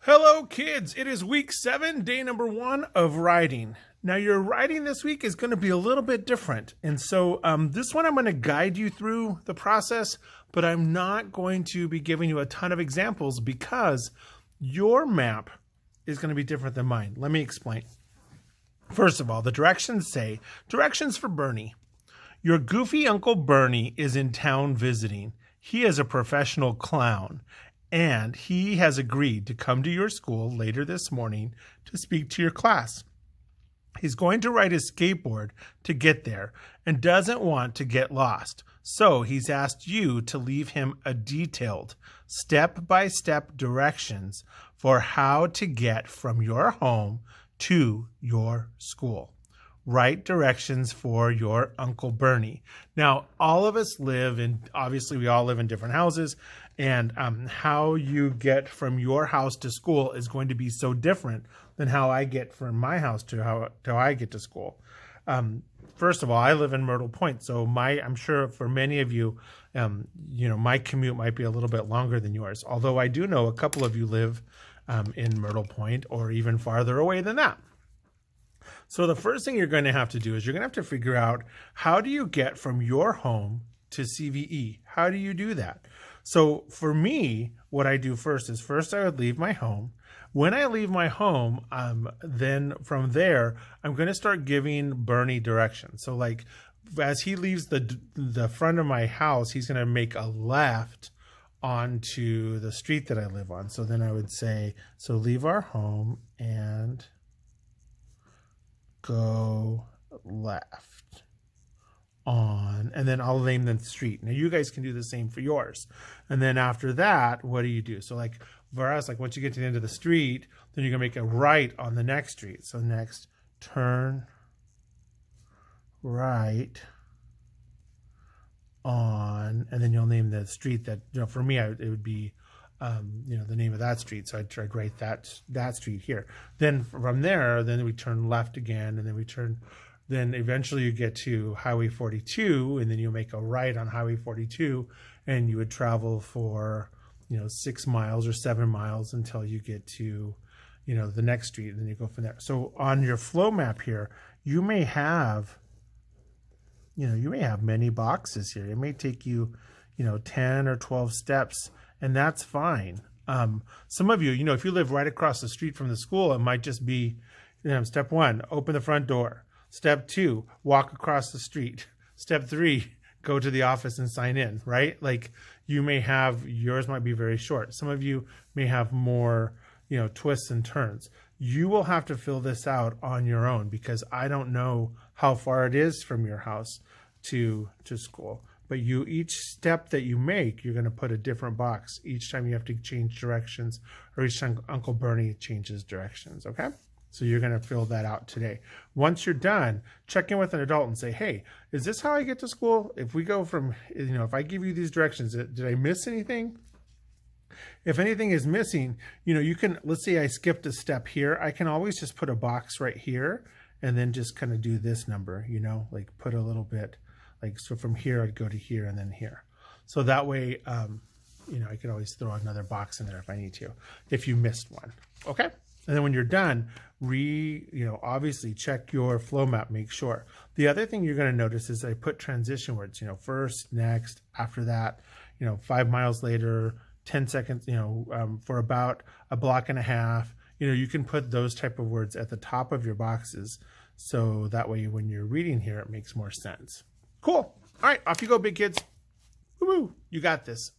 Hello, kids. It is week 7, day number 1 of writing. Now, your writing this week is going to be a little bit different. And so this one, I'm going to guide you through the process, but I'm not going to be giving you a ton of examples because your map is going to be different than mine. Let me explain. First of all, the directions say, directions for Bernie. Your goofy Uncle Bernie is in town visiting. He is a professional clown. And he has agreed to come to your school later this morning to speak to your class. He's going to ride his skateboard to get there and doesn't want to get lost. So he's asked you to leave him a detailed step-by-step directions for how to get from your home to your school. Write directions for your Uncle Bernie. Now, all of us obviously we all live in different houses, and how you get from your house to school is going to be so different than how I get from my house to how I get to school. First of all, I live in Myrtle Point, so I'm sure for many of you, my commute might be a little bit longer than yours. Although I do know a couple of you live in Myrtle Point or even farther away than that. So the first thing you're going to have to do is you're going to have to figure out, how do you get from your home to CVE? How do you do that? So for me, what I do first I would leave my home. When I leave my home, then from there, I'm going to start giving Bernie directions. So like as he leaves the front of my house, he's going to make a left onto the street that I live on. So then I would say, so leave our home and go left on, and then I'll name the street. Now you guys can do the same for yours. And then after that, what do you do? So like for us, like once you get to the end of the street, then you're gonna make a right on the next street. So next, turn right on, and then you'll name the street that, for me, it would be the name of that street. So I'd write that street here. Then from there, then we turn left again, and then eventually you get to Highway 42, and then you'll make a right on Highway 42, and you would travel for 6 miles or 7 miles until you get to the next street, and then you go from there. So on your flow map here, you may have many boxes here. It may take you 10 or 12 steps, and that's fine. Some of you, if you live right across the street from the school, it might just be, step 1, open the front door. Step 2, walk across the street. Step 3, go to the office and sign in, right? Like yours might be very short. Some of you may have more, twists and turns. You will have to fill this out on your own because I don't know how far it is from your house to school. But each step that you make, you're going to put a different box each time you have to change directions, or each time Uncle Bernie changes directions, okay? So you're going to fill that out today. Once you're done, check in with an adult and say, hey, is this how I get to school? If we go from, if I give you these directions, did I miss anything? If anything is missing, you can, let's say I skipped a step here. I can always just put a box right here and then just kind of do this number, like put a little bit, like, so from here, I'd go to here and then here. So that way, I could always throw another box in there if I need to, if you missed one, okay? And then when you're done, obviously check your flow map, make sure. The other thing you're going to notice is I put transition words, first, next, after that, 5 miles later, 10 seconds, for about a block and a half. You can put those type of words at the top of your boxes. So that way, when you're reading here, it makes more sense. Cool. All right, off you go, big kids. Woo-hoo. You got this.